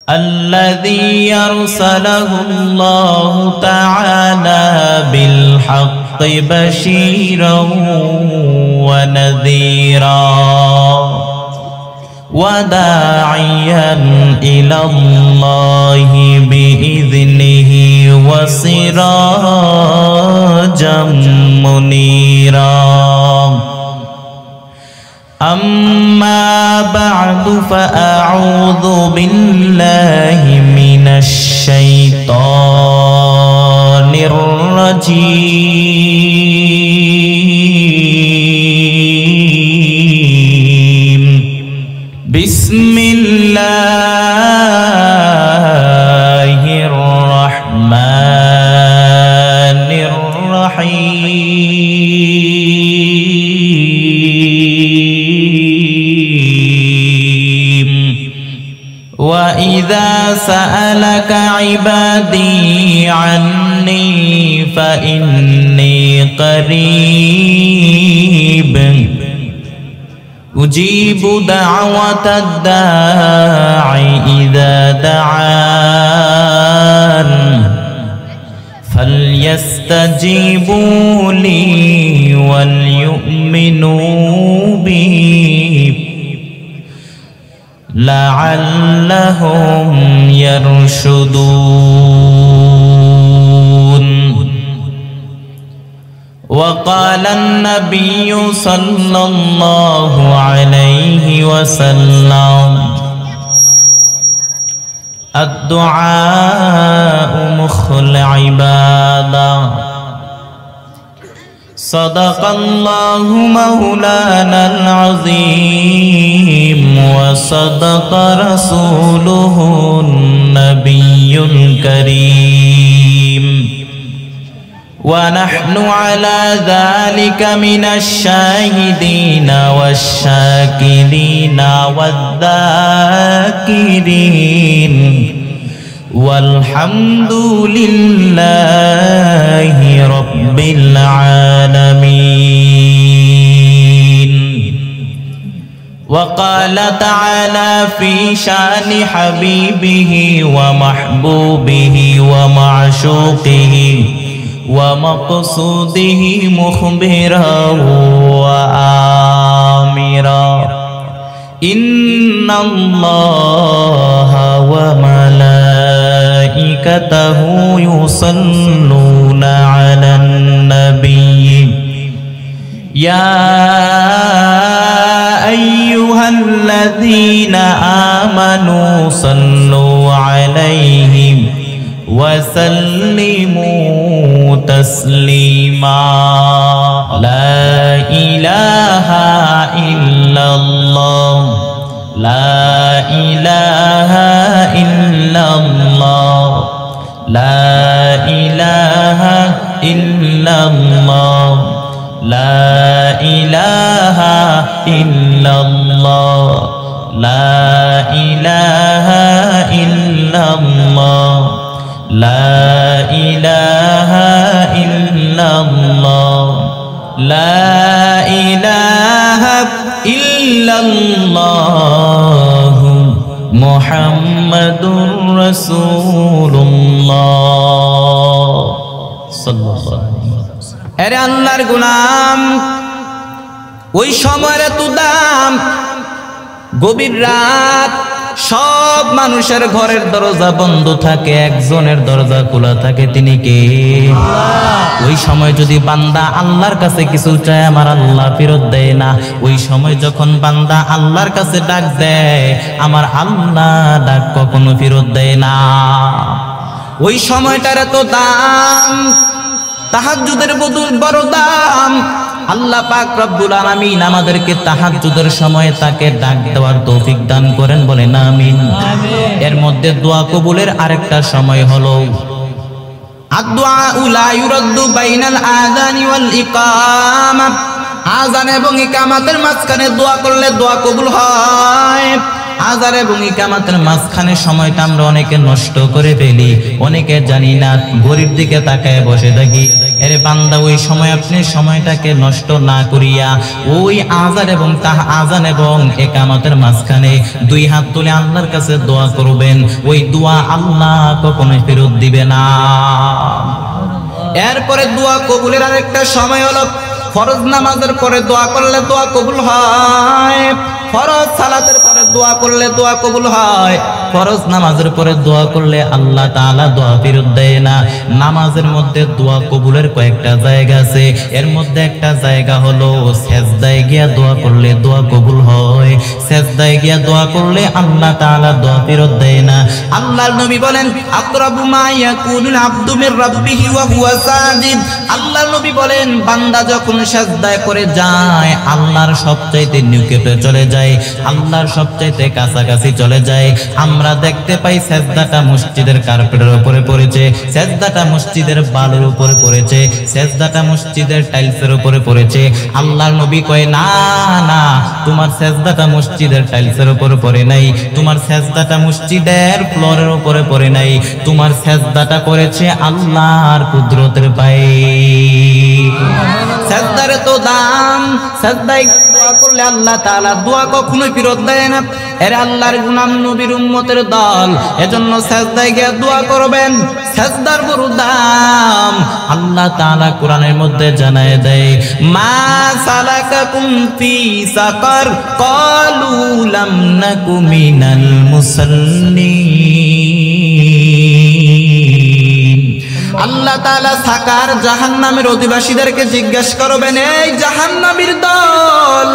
الذي أرسله الله تعالى بالحق بشيرا ونذيرا وداعيا إلى الله بإذنه وسراجا منيرا أما بعد فأعوذ بالله من الشيطان الرجيم بسم الله الرحمن الرحيم وإذا سألك عبادي عني فإني قريب أجيب دعوة الداعي إذا دعان فليستجيبوا لي وليؤمنوا بي لعلهم يرشدون. وقال النبي صلى الله عليه وسلم الدعاء مخ العبادة صدق الله مولانا العظيم وصدق رسوله النبي الكريم ونحن على ذلك من الشاهدين والشاكرين والذاكرين والحمد لله رب العالمين. وقال تعالى في شان حبيبه ومحبوبه ومعشوقه ومقصوده مخبرا وآمرا إن الله وملائكته يصلون على النبي يا أيها الذين آمنوا صلوا عليه وسلموا تسليما. لا إله إلا الله لا إله إلا الله لا إله إلا الله لا إله إلا الله لا إله إلا الله لا إله إلا الله لا إله إلا الله محمد رسول الله صلى الله عليه وسلم. আরে আল্লাহর গোলাম, ওই সময়ের এত দাম, গভীর রাত, সব মানুষের ঘরের দরজা বন্ধ থাকে, একজনের দরজা খোলা থাকে, তিনি কে? ওই সময় যদি বান্দা আল্লাহর কাছে কিছু চায়, আমার আল্লাহ ফেরত দেয় না। ওই সময় যখন বান্দা আল্লাহর কাছে ডাক দেয়, আমার আল্লাহ ডাক কখনো ফেরত দেয় না। ওই সময়টার এত দাম, তাহাজ্জুদের বড় দাম। আল্লাহ পাক রব্বুল আলামিন আমাদেরকে তাহাজ্জুদের সময় তাকে ডাক দেওয়ার তৌফিক দান করেন, বলেন আমিন। এর মধ্যে দোয়া কবুলের আরেকটা সময় হলো আদ-দুআউ লা ইউরাদ্দু বাইনাল আযানি ওয়াল ইকামা। আযান এবং ইকামাতের মাঝখানে দোয়া করলে দোয়া কবুল হয়। আযান এবং ইকামাতের মাঝখানে সময়টা আমরা অনেকে নষ্ট করে ফেলি, অনেকে জানি না, ঘড়ির দিকে তাকায় বসে থাকি। এরে বান্দা, ওই সময় আপনি সময়টাকে নষ্ট না করিয়া ওই আযান এবং ইকামাতের মাঝখানে দুই হাত তুলে আল্লাহর কাছে দোয়া করবেন। ওই দোয়া আল্লাহ কখনোই ফেরত দিবে না। এরপরে দোয়া কবুলের আরেকটা সময় হলো ফরজ নামাজের পরে দোয়া করলে দোয়া কবুল হয়, ফরজ সালাতের পরে দোয়া করলে দোয়া কবুল হয়। ফরজ নামাজের পরে দোয়া করলে আল্লাহ তাআলা দোয়া ফেরত দেয় না। নামাজের মধ্যে দোয়া কবুলের কয়েকটা জায়গা আছে, এর মধ্যে একটা জায়গা হলো সেজদায় গিয়া দোয়া করলে দোয়া কবুল হয়। সেজদায় গিয়া দোয়া করলে আল্লাহ তাআলা দোয়া ফেরত দেয় না। আল্লাহর নবী বলেন, আকরাবু মা ইয়াকুনুল আবদু মির রাব্বিহি ওয়া হুয়া সাজিদ। আল্লাহর নবী বলেন, বান্দা যখন সেজদায় করে যায় আল্লাহর সবচাইতে নিকটে চলে যায়, আল্লাহর সবচাইতে কাছাকাছি চলে যায়। আমরা দেখতে পাই সেজদাটা মসজিদের কার্পেটের উপরে পড়েছে, সেজদাটা মসজিদের বালুর উপরে পড়েছে, সেজদাটা মসজিদের টাইলসের উপরে পড়েছে। আল্লাহর নবী কয়, না না, তোমার সেজদাটা মসজিদের টাইলসের উপরে পড়ে নাই, তোমার সেজদাটা মসজিদের ফ্লোরের উপরে পড়ে নাই, তোমার সেজদাটা করেছে আল্লাহর কুদরতের পায়ে। সেজদার তো দাম, সেজদায় দোয়া করলে আল্লাহ তাআলা দোয়া কখনোই ফেরত দেয় না। এর আল্লাহর গোলাম নবীর উম্মতের দল, এজন্য সেজদায় গিয়ে দোয়া করবেন। সেজদার বড় দাম। আল্লাহ তাআলা কোরআনের মধ্যে জানায় দেয়, মা সালাকাকুম ফি সাকার ক্বালু লাম নাকু মিনাল মুসাল্লিন। আল্লাহ তাআলা সাকার জাহান্নামের অধিবাসীদেরকে জিজ্ঞাসা করবেন, এই জাহান্নামীর দল,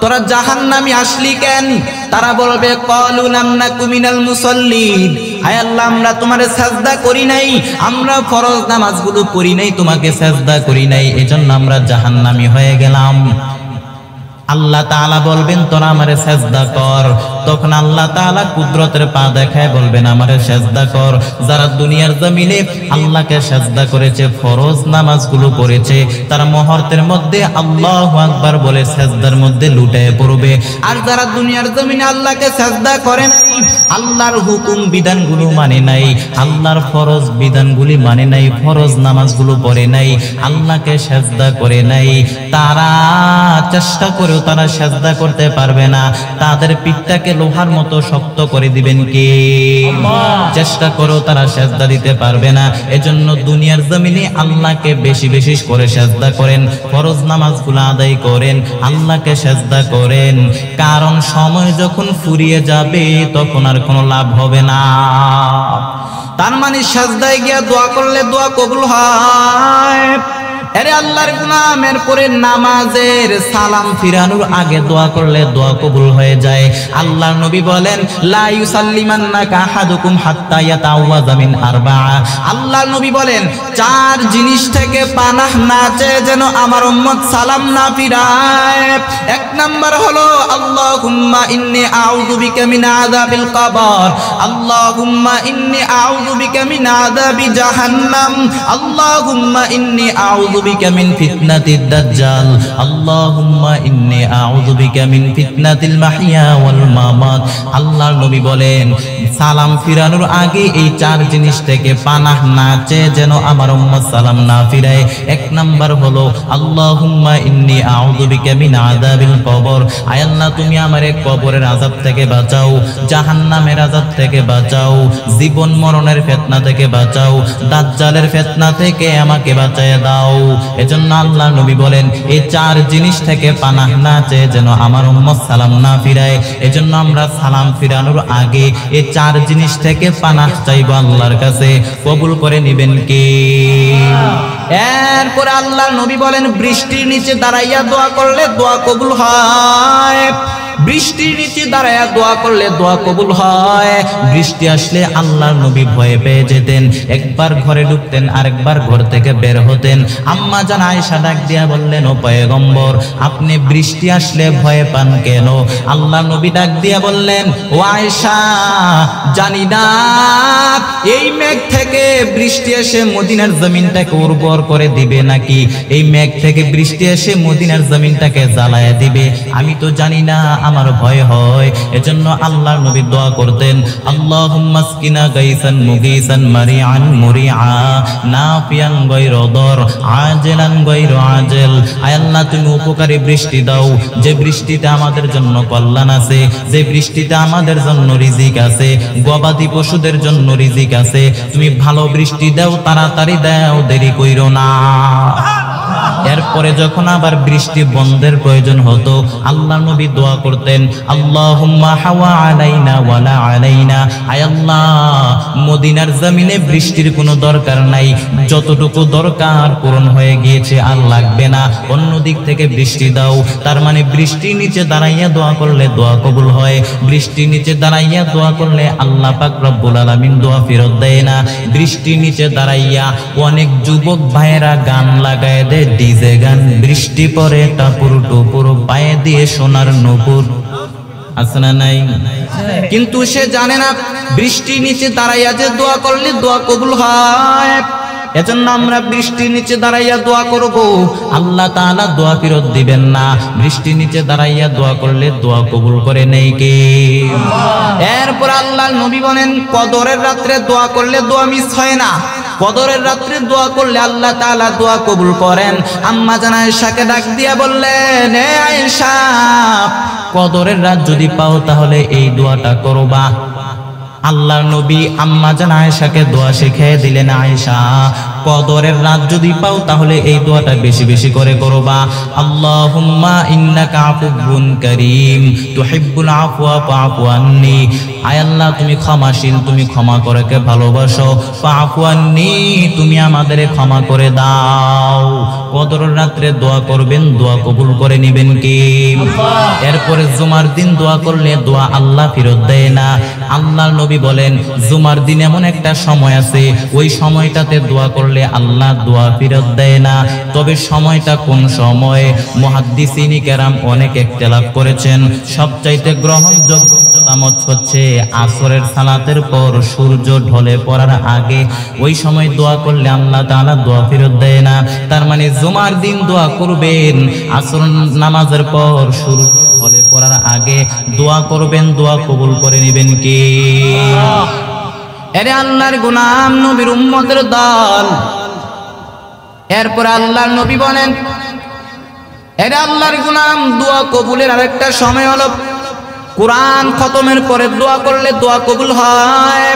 তোরা জাহান্নামী আসলি কেন? তারা বলবে, ক্বালু লাম নাকু মিনাল মুসাল্লিন, হায় আল্লাহ, আমরা তোমারে সাজদা করি নাই, আমরা ফরজ নামাজগুলো পড়ি নাই, তোমাকে সাজদা করি নাই, এজন্য আমরা জাহান্নামী হয়ে গেলাম। আল্লাহ তাআলা বলবেন, তোরা আমারে সেজদা কর। তখন আল্লাহ তাআলা কুদরতের পা দেখায় বলবেন, আমারে সেজদা কর। যারা দুনিয়ার জমিনে আল্লাহকে সেজদা করেছে, ফরজ নামাজগুলো পড়েছে, তারা মুহূর্তের মধ্যে আল্লাহু আকবার বলে সেজদার মধ্যে লুটিয়ে পড়বে। আর যারা দুনিয়ার জমিনে আল্লাহকে সেজদা করে নাই, আল্লাহর হুকুম বিধানগুলো মানে নাই, আল্লাহর ফরজ বিধানগুলি মানে নাই, ফরজ নামাজগুলো পড়ে নাই, আল্লাহকে সেজদা করে নাই, তারা চেষ্টা করেও তারা সেজদা করতে পারবে না। তাদের পিঠটাকে লোহার মতো শক্ত করে দিবেন কে? চেষ্টা করেও তারা সেজদা দিতে পারবে না। এজন্য দুনিয়ার জমিনে আল্লাহকে বেশি বেশি করে সেজদা করেন, ফরজ নামাজগুলো আদায় করেন, আল্লাহকে সেজদা করেন। কারণ সময় যখন ফুরিয়ে যাবে তখন আর কোনো লাভ হবে না। তার মানে সেজদায় গিয়া দোয়া করলে দোয়া কবুল হয়। এরে আল্লাহর গোলামের পরে নামাজের সালাম ফিরানোর আগে দোয়া করলে দোয়া কবুল হয়ে যায়। আল্লাহর নবী বলেন, লা ইউসাল্লিমান্নাকা আহাদুকুম হাত্তা ইয়াতাওয়াযা মিন আরবা'a। আল্লাহর নবী বলেন, চার জিনিস থেকে পানাহ না চেয়ে যেন আমার উম্মত সালাম না ফিরায়। এক নাম্বার হলো, আল্লাহুম্মা ইন্নী আউযু বিকা মিন আযাবিল কবর, আল্লাহুম্মা ইন্নী আউযু বিকা মিন আযাবি জাহান্নাম, আল্লাহুম্মা ইন্নী আউযু বিকা মিন ফিতনাতিদ দাজ্জাল, আল্লাহুম্মা ইন্নী আউযু বিকা মিন ফিতনাতিল মাহইয়া ওয়াল মামাত। আল্লাহর নবী বলেন, সালাম ফিরানোর আগে এই চার জিনিস থেকে পানাহ না চেয়ে যেন আমার উম্মত সালাম না ফিরায়। এক নাম্বার হলো, আল্লাহুম্মা ইন্নী আউযু বিকা মিন আযাবিল কবর, আয় আল্লাহ, তুমি আমারে কবরের আযাব থেকে বাঁচাও, জাহান্নামের আযাব থেকে বাঁচাও, জীবন মরণের ফিতনা থেকে বাঁচাও, দাজ্জালের ফিতনা থেকে আমাকে বাঁচায় দাও। এজন্য আল্লাহ নবী বলেন, এই চার জিনিস থেকে পানাহ না চেয়ে যেন আমার উম্মত সালাম না ফিরায়। এজন্য আমরা সালাম ফিরানোর আগে এই চার জিনিস থেকে পানাহ চাইবো আল্লাহর কাছে। কবুল করে নেবেন কে? এরপরে আল্লাহর নবী বলেন, বৃষ্টির নিচে দাঁড়াইয়া দোয়া করলে দোয়া কবুল হয়। বৃষ্টির নিচে দাঁড়ায়া দোয়া করলে দোয়া কবুল হয়। বৃষ্টি আসলে আল্লাহর নবী ভয়ে পেয়ে যেতেন, একবার ঘরে ঢুকতেন, আরেকবার ঘর থেকে বের হতেন। আম্মা জান আয়েশা ডাক দিয়া বললেন, ও পয়গম্বর, আপনি বৃষ্টি আসলে ভয় পান কেন? আল্লাহর নবী ডাক দিয়া বললেন, ও আয়েশা, জানি না এই মেঘ থেকে বৃষ্টি এসে মদিনার জমিনটাকে উর্বর করে দিবে নাকি এই মেঘ থেকে বৃষ্টি এসে মদিনার জমিনটাকে জ্বালায়া দিবে, আমি তো জানি না। আমার ভয় হয়। এজন্য আল্লাহর নবী দোয়া করতেন, আল্লাহুম্মা আসকিনা গাইসান মুগীসান মারিআন মুরিআ নাফিয়ান গায়রা দর আজেলান গায়রা আজেল। আয় আল্লাহ, তুমি উপকারী বৃষ্টি দাও, যে বৃষ্টিতে আমাদের জন্য কল্যাণ আছে, যে বৃষ্টিতে আমাদের জন্য রিজিক আছে, গবাদি পশুদের জন্য রিজিক আছে। তুমি ভালো বৃষ্টি দাও, তাড়াতাড়ি দাও, দেরি কইরো না। এরপরে যখন আবার বৃষ্টি বন্ধের প্রয়োজন হতো, আল্লাহ নবী দোয়া করতেন, আল্লাহুম্মা হাওয়া আলাইনা ওয়ালা আলাইনা। আয় আল্লাহ, মদিনার জমিনে বৃষ্টির কোনো দরকার নাই, যতটুকু দরকার পূরণ হয়ে গিয়েছে, আর লাগবে না, অন্য দিক থেকে বৃষ্টি দাও। তার মানে বৃষ্টির নিচে দাঁড়াইয়া দোয়া করলে দোয়া কবুল হয়, বৃষ্টির নিচে দাঁড়াইয়া দোয়া করলে আল্লাহ পাক রব্বুল আলামিন দোয়া ফেরত দেয় না। বৃষ্টির নিচে দাঁড়াইয়া অনেক যুবক ভাইয়েরা গান লাগায় দেয়, ডিজে গান, বৃষ্টি পরে টাপুর টুপুর, পায়ে দিয়ে সোনার নূপুর, আছে না নাই? কিন্তু সে জানে না বৃষ্টির নিচে দাঁড়াইয়া যে দোয়া করলে দোয়া কবুল হয়। এজন্য আমরা বৃষ্টির নিচে দাঁড়াইয়া দোয়া করব, আল্লাহ তাআলা দোয়া ফেরত দিবেন না। বৃষ্টির নিচে দাঁড়াইয়া দোয়া করলে দোয়া কবুল করে নেই কে? এরপর আল্লাহর নবী বলেন, কদরের রাত্রে দোয়া করলে দোয়া মিস হয় না। কদরের রাত্রে দোয়া করলে আল্লাহ তাআলা দোয়া কবুল করেন। আম্মা জান আয়েশাকে ডাক দিয়া বললেন, হে আয়েশা, কদরের রাত যদি পাও তাহলে এই দোয়াটা করবা। আল্লাহর নবী আম্মা জান আয়েশাকে দোয়া শিখিয়ে দিলেন, আয়েশা, কদরের রাত যদি পাও তাহলে এই দোয়াটা বেশি বেশি করে করবা। আল্লাহুম্মা ইন্নাকা আফুউন কারীম তুহিব্বুল আফওয়া ফাআফু আন্নী। আয় আল্লাহ, তুমি ক্ষমাশীল, তুমি ক্ষমা করেকে ভালোবাসো। ফাআফু আন্নী, তুমি আমাদের ক্ষমা করে দাও। কদরের রাত্রে দোয়া করবেন, দোয়া কবুল করে নেবেন কে? এরপরে জুমার দিন দোয়া করলে দোয়া আল্লাহ ফেরত দেয় না। আল্লাহর নবী বলেন, জুমার দিন এমন একটা সময় আছে, ওই সময়টাতে দোয়া করলে আল্লাহ দোয়া ফেরত দেয় না। তবে সময়টা কোন সময়? মুহাদ্দিসিন কেরাম অনেক ইখতিলাফ করেছেন। সবচাইতে গ্রহণযোগ্য মত হচ্ছে আসরের সালাতের পর সূর্য ঢলে পড়ার আগে, ওই সময় দোয়া করলে আল্লাহ তাআলা দোয়া ফেরত দেয় না। তার মানে জুমার দিন দোয়া করবেন, আসর নামাজের পর সূর্য ঢলে পড়ার আগে দোয়া করবেন, দোয়া কবুল করে নেবেন কে? এরে আল্লাহর গোলাম, নবীর উম্মতের দল। এরপর আল্লাহর নবী বলেন, এরে আল্লাহর গোলাম, দোয়া কবুলের আরেকটা সময় হলো কুরআন খতমের পরে দোয়া করলে দোয়া কবুল হয়।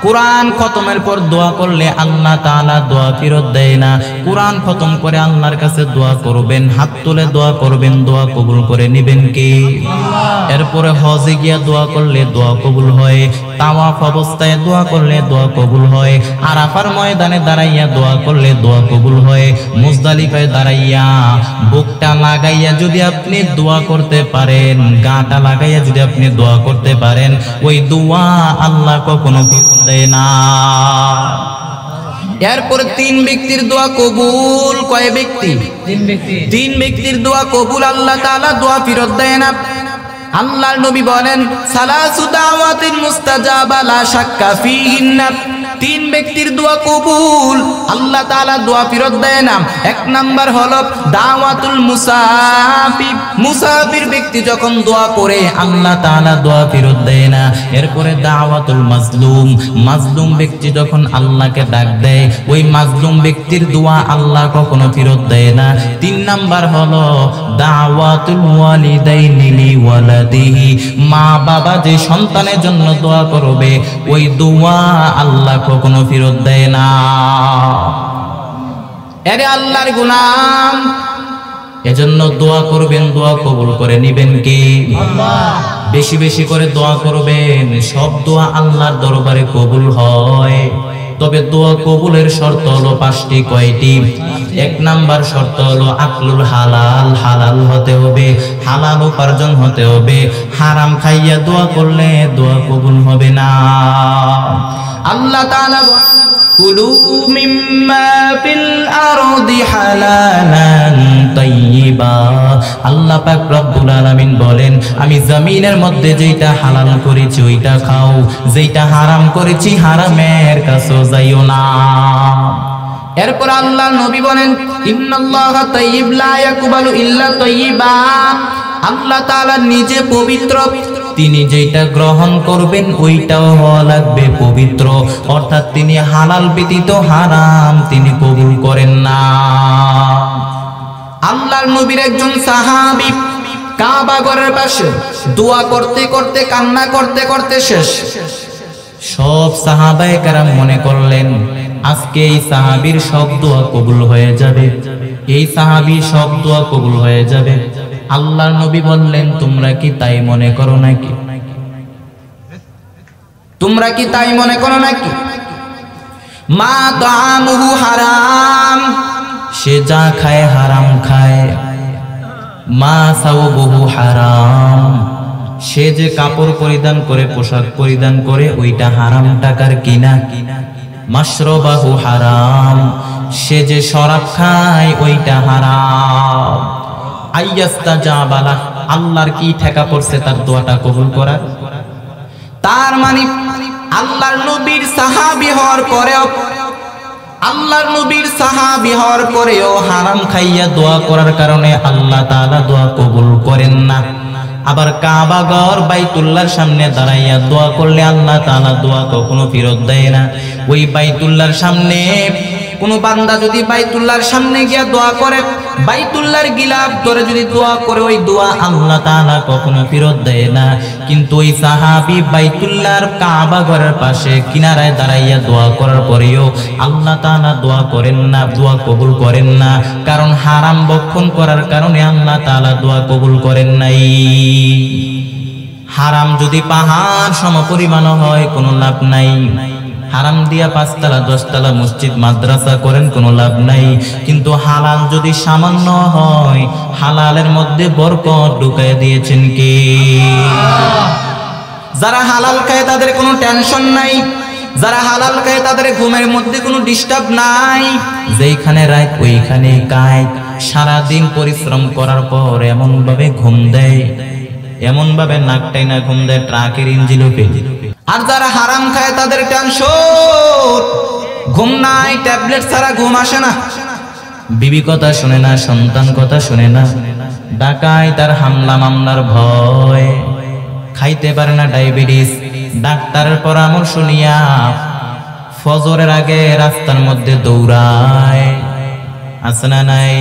কুরআন খতমের পর দোয়া করলে আল্লাহ তাআলা দোয়া ফেরত দেয় না। কুরআন খতম করে আল্লাহর কাছে দোয়া করবেন, হাত তুলে দোয়া করবেন, দোয়া কবুল করে নেবেন কে? এরপরে হজে গিয়া দোয়া করলে দোয়া কবুল হয়, তাওয়াফ অবস্থায় দোয়া করলে দোয়া কবুল হয়, আরাফার ময়দানে দাঁড়াইয়া দোয়া করলে দোয়া কবুল হয়, মুজদালিফায় দাঁড়াইয়া বুকটা লাগাইয়া যদি আপনি দোয়া করতে পারেন, গাটা লাগাইয়া যদি আপনি দোয়া করতে পারেন, ওই দোয়া আল্লাহ কখনো দেয় না। এরপর তিন ব্যক্তির দোয়া কবুল। কয় ব্যক্তি? তিন ব্যক্তির দোয়া কবুল, আল্লাহ তাআলা দোয়া ফেরত দেয় না। আল্লাহর নবী বলেন, সালাসু দাওয়াতিন মুস্তাজাবা লা শাক্কা ফীহিন্না। তিন ব্যক্তির দোয়া কবুল, আল্লাহ তাআলা দোয়া ফেরত দেয় না। এক নাম্বার হলো দাওয়াতুল মুসাফির। মুসাফির ব্যক্তি যখন দোয়া করে আল্লাহ তাআলা দোয়া ফেরত দেয় না। এরপরে দাওয়াতুল মাজলুম। মাজলুম ব্যক্তি যখন আল্লাহকে ডাক দেয়, ওই মাজলুম ব্যক্তির দোয়া আল্লাহ কখনো ফেরত দেয় না। তিন নাম্বার হলো দাওয়াতুল ওয়ালিদাইনি লিওয়ালাদিহি। মা বাবা যে সন্তানের জন্য দোয়া করবে, ওই দোয়া আল্লাহ কখনো ফেরত দেয় না। এরে আল্লাহর গোলাম, এজন্য দোয়া করবেন, দোয়া কবুল করে নেবেন কে? আল্লাহ। বেশি বেশি করে দোয়া করবেন, সব দোয়া আল্লাহর দরবারে কবুল হয়। তবে দোয়া কবুলের শর্ত হলো পাঁচটি। কয়টি? এক নাম্বার শর্ত হলো আকলুল হালাল। হালাল হতে হবে, হালাল উপার্জন হতে হবে। হারাম খাইয়া দোয়া করলে দোয়া কবুল হবে না। আল্লাহ তাআলা কুলু মিম্মা ফিল আরদি হালালান তাইয়্যিবা। আল্লাহ পাক রব্বুল আলামিন বলেন, আমি জমিনের মধ্যে যেটা হালাল করেছি ওইটা খাও, যেটা হারাম করেছি হারামের কাছে যাইও না। এরপর আল্লাহ নবী বলেন, ইন্নাল্লাহা তাইয়্যিব লা ইয়াকবালু ইল্লা তাইয়্যিবা। আল্লাহ তাআলা নিজে পবিত্র, তিনি যেটা গ্রহণ করবেন ওইটাও হওয়া লাগবে পবিত্র, অর্থাৎ তিনি হালাল ব্যতীত হারাম তিনি কবুল করেন না। আল্লাহর নবীর একজন সাহাবী কাবা ঘরের পাশে দোয়া করতে করতে কান্না করতে করতে শেষ। সব সাহাবায়ে কেরাম মনে করলেন আজকে এই সাহাবীর সব দোয়া কবুল হয়ে যাবে, এই সাহাবীর সব দোয়া কবুল হয়ে যাবে। আল্লাহর নবী বললেন তোমরা কি তাই মনে করো নাকি? তোমরা কি তাই মনে করো নাকি? মা তাআমুহু হারাম, সে যা খায় হারাম খায়। মা সাওবুহু হারাম, সে যে কাপড় পরিধান করে পোশাক পরিধান করে ওইটা হারাম টাকার কিনা। মাশরাবাহু হারাম, সে যে শরাব খায় ওইটা হারাম। আইয়াস্তাজাবালা, আল্লাহর কি ঠেকা পড়ছে তার দোয়াটা কবুল করার? তার মানে আল্লাহর নবীর সাহাবী হওয়ার পরেও, আল্লাহর নবীর সাহাবী হওয়ার পরেও হারাম খাইয়া দোয়া করার কারণে আল্লাহ তাআলা দোয়া কবুল করেন না। আবার কাবা ঘর বাইতুল্লাহর সামনে দাঁড়াইয়া দোয়া করলে আল্লাহ তাআলা দোয়া কখনো ফেরত দেয় না। ওই বাইতুল্লাহর সামনে কোন বান্দা যদি বাইতুল্লাহর সামনে গিয়া দোয়া করে, বাইতুল্লাহর গিলাফ ধরে যদি দোয়া করে, ওই দোয়া আল্লাহ তাআলা কখনো ফেরত দেয় না। কিন্তু ওই সাহাবী বাইতুল্লাহর কাবা ঘরের পাশে কিনারায় দাঁড়াইয়া দোয়া করার পরেও আল্লাহ তাআলা দোয়া করেন না, দোয়া কবুল করেন না। কারণ হারাম ভক্ষণ করার কারণে আল্লাহ তাআলা দোয়া কবুল করেন নাই। হারাম যদি পাহাড় সমপরিমাণ হয় কোনো লাভ নাই। হারাম দিয়া 5 তলা 10 তলা মসজিদ মাদ্রাসা করেন কোনো লাভ নাই। কিন্তু হালাল যদি সামান্য হয়, হালালের মধ্যে বরকত ঢুকায় দিয়েছেন কে? যারা হালাল খায় তাদের কোনো টেনশন নাই, যারা হালাল খায় তাদের ঘুমের মধ্যে কোনো ডিস্টার্ব নাই। যেখানে রাত ওইখানে কায়, সারাদিন পরিশ্রম করার পর এমন ভাবে ঘুম দেয়, এমন ভাবে নাকটাই না ঘুম দেয় ট্রাকের ইঞ্জিন উপে। আর যারা হারাম খায় তাদের টেনশন, ঘুম নাই, ট্যাবলেট ছাড়া ঘুম আসে না, বিবি কথা শুনে না, সন্তান কথা শুনে না, ডাকায় তার হামলা মামলার ভয়, খাইতে পারে না ডায়াবেটিস, ডাক্তারের পরামর্শ নিয়া ফজরের আগে রাস্তার মধ্যে দৌড়ায়। আছে না নাই?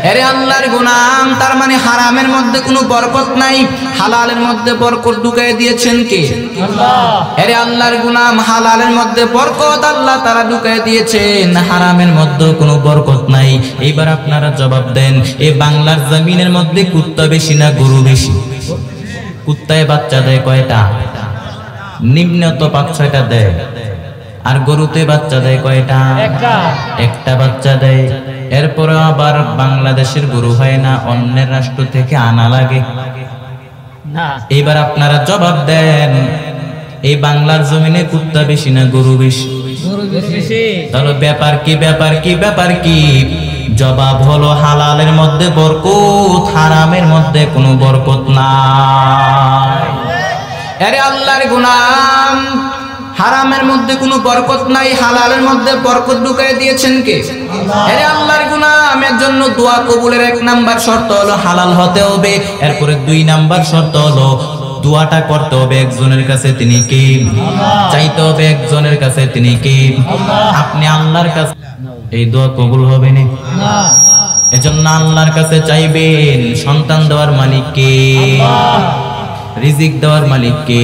আরে আল্লাহর গোলাম, তার মানে হারামের মধ্যে কোনো বরকত নাই, হালালের মধ্যে বরকত ঢুকাই দিয়েছেন কে? আল্লাহ। আরে আল্লাহর গোলাম, হালালের মধ্যে বরকত আল্লাহ তারা ঢুকাই দিয়েছেন, হারামের মধ্যে কোনো বরকত নাই। এইবার আপনারা জবাব দেন, এই বাংলার জমিনের মধ্যে কুত্তা বেশি না গরু বেশি? কুত্তায় বাচ্চা দেয় কয়টা? নিম্নত 5-6টা দেয়। আর গরুতে বাচ্চা দেয় কয়টা? একটা বাচ্চা দেয়। এরপরে আবার বাংলাদেশের গরু হয় না, অন্যের রাষ্ট্র থেকে আনা লাগে। এবার আপনারা জবাব দেন, এই বাংলার জমিনে কুত্তা বেশি না গরু বেশি? তাহলে ব্যাপার কি, ব্যাপার কি, ব্যাপার কি? জবাব হলো হালালের মধ্যে বরকত, হারামের মধ্যে কোনো বরকত নাই। আরে আল্লাহর গোলাম, হারামের মধ্যে কোনো বরকত নাই, হালালের মধ্যে বরকত ঢুকাই দিয়েছেন কে? আরে আল্লাহর গোলামের জন্য দোয়া কবুলের 1 নাম্বার শর্ত হলো হালাল হতে হবে। এরপরে 2 নাম্বার শর্ত হলো দোয়াটা করতে হবে একজনের কাছে, তিনি কে? চাইতে হবে একজনের কাছে, তিনি কে? আপনি আল্লাহর কাছে, এই দোয়া কবুল হবে না। এজন্য আল্লাহর কাছে চাইবেন। সন্তান দেওয়ার মালিক কে? রিজিক দেওয়ার মালিক কে?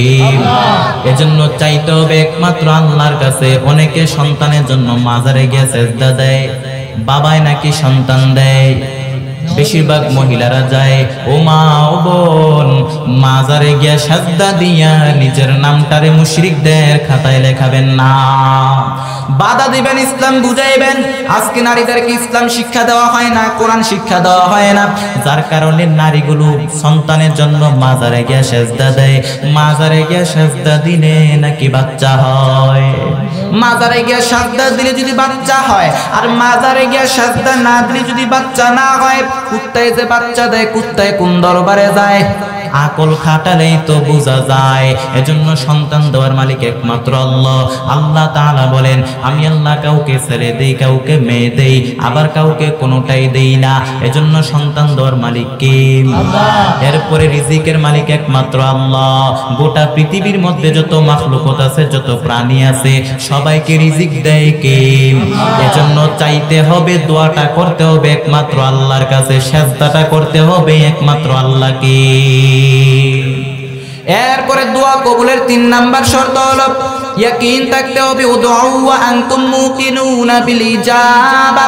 এজন্য চাইতে হবে একমাত্র আল্লাহর কাছে। অনেকে সন্তানের জন্য মাজারে গিয়ে সেজদা দেয়, বাবায় নাকি সন্তান দেয়। বেশিরভাগ মহিলারা যায়, ও মা ও বোন, মাজারে গিয়া সেজদা দিয়া নিজের নামটারে মুশরিকদের খাতায় লেখাবেন না, বাধা দিবেন, ইসলাম বুঝাইবেন। আজকে নারীদেরকে ইসলাম শিক্ষা দেওয়া হয় না, কোরআন শিক্ষা দেওয়া হয় না, যার কারণে নারীগুলো সন্তানের জন্য মাজারে গিয়া সেজদা দেয়। মাজারে গিয়া সেজদা দিলে নাকি বাচ্চা হয়। মাজারে গিয়া সেজদা দিলে যদি বাচ্চা হয়, আর মাজারে গিয়া সেজদা না দিলে যদি বাচ্চা না হয়, কুত্তায় যে বাচ্চা দেয়, কুত্তায় কোন দরবারে যায়? আকল খাটালেই তো বোঝা যায়। এজন্য সন্তান দেওয়ার মালিক একমাত্র আল্লাহ। আল্লাহ তাআলা বলেন, আমি আল্লাহ কাউকে ছেলে দেই, কাউকে মেয়ে দেই, আবার কাউকে কোনোটাই দেই না। এজন্য সন্তান দেওয়ার মালিক কে? আল্লাহ। এরপরে রিজিকের মালিক একমাত্র আল্লাহ। গোটা পৃথিবীর মধ্যে যত মাখলুকত আছে, যত প্রাণী আছে, সবাইকে রিজিক দেয় কে? এজন্য চাইতে হবে, দোয়াটা করতে হবে একমাত্র আল্লাহর কাছে, সেজদাটা করতে হবে একমাত্র আল্লাহকে। এরপরে দোয়া কবুলের 3 নাম্বার শর্ত হলো ইয়াকিন থাকতে হবে। উদউ ওয়া আনতুম মুকিনুনা বিল ইজাবা।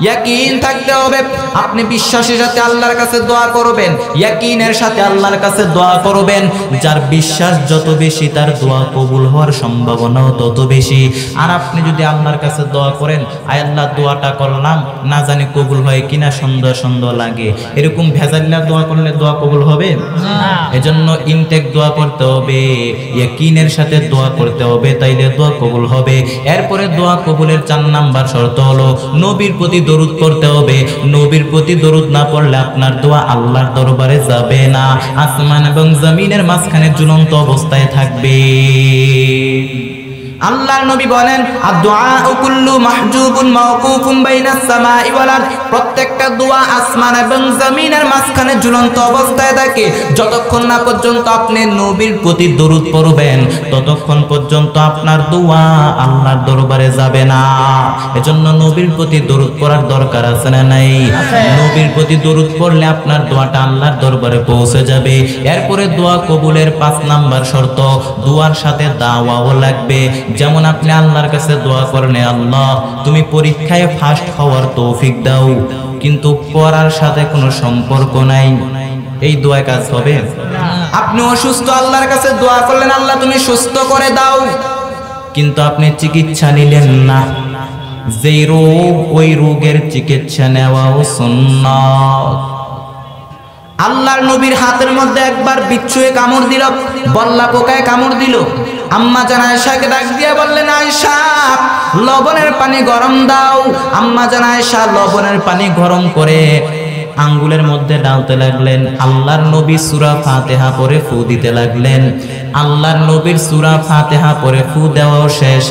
ইয়াকিন থাকতে হবে, আপনি বিশ্বাসের সাথে আল্লাহর কাছে দোয়া করবেন, ইয়াকিনের সাথে আল্লাহর কাছে দোয়া করবেন। যার বিশ্বাস যত বেশি, তার দোয়া কবুল হওয়ার সম্ভাবনাও তত বেশি। আর আপনি যদি আল্লাহর কাছে দোয়া করেন, আয় আল্লাহ দোয়াটা করলাম, না জানি কবুল হয় কিনা, সন্দেহ সন্দেহ লাগে, এরকম ভেজাল্লা দোয়া করলে দোয়া কবুল হবে না। এজন্য ইনটেক দোয়া করতে হবে, ইয়াকিনের সাথে দোয়া করতে হবে, তাইলে দোয়া কবুল হবে। এরপরে দোয়া কবুলের 4 নাম্বার শর্ত হলো নবীর প্রতি দরুদ পড়তে হবে। নবীর প্রতি দরুদ না পড়লে আপনার দোয়া আল্লাহর দরবারে যাবে না, আসমান এবং জমিনের মাঝখানে ঝুলন্ত অবস্থায় থাকবে। আল্লাহর নবী বলেন, আদ-দুআউ কুল্লু মাহজুবুন মাওকুফুন বাইনাস সামাই ওয়াল আরদ। প্রত্যেকটা দোয়া আসমান এবং জমিনের মাঝখানে ঝুলন্ত অবস্থায় থাকে। যতক্ষণ না পর্যন্ত আপনি নবীর প্রতি দরুদ পড়বেন, ততক্ষণ পর্যন্ত আপনার দোয়া আল্লাহর দরবারে যাবে না। এজন্য নবীর প্রতি দরুদ পড়ার দরকার আছে না নাই? নবীর প্রতি দরুদ পড়লে আপনার দোয়াটা আল্লাহর দরবারে পৌঁছে যাবে। এরপরে দোয়া কবুলের 5 নাম্বার শর্ত, দোয়ার সাথে দাওয়াও লাগবে। যেমন আপনি আল্লাহর কাছে দোয়া করেন, আল্লাহ তুমি পরীক্ষায় ফার্স্ট হওয়ার তৌফিক দাও, কিন্তু পড়ার সাথে কোনো সম্পর্ক নাই, এই দোয়ায় কাজ হবে না। আপনি অসুস্থ, আল্লাহর কাছে দোয়া করলেন, আল্লাহ তুমি সুস্থ করে দাও, কিন্তু আপনি চিকিৎসা নিলেন না। যেই রোগ, ওই রোগের চিকিৎসা নেওয়াও সুন্নাত। আল্লাহর নবীর হাতের মধ্যে একবার বিচ্ছুয়ে কামড় দিল, বল্লা পোকায় কামড় দিল। আম্মা জান আয়েশাকে ডাক দিয়ে বললেন, আয়েশা লবণের পানি গরম দাও। আম্মা জান আয়েশা লবণের পানি গরম করে আঙ্গুলের মধ্যে ডালতে লাগলেন। আল্লাহর নবী সূরা ফাতিহা পড়ে ফু দিতে লাগলেন। আল্লাহর নবীর সূরা ফাতিহা পড়ে ফু দেওয়াও শেষ।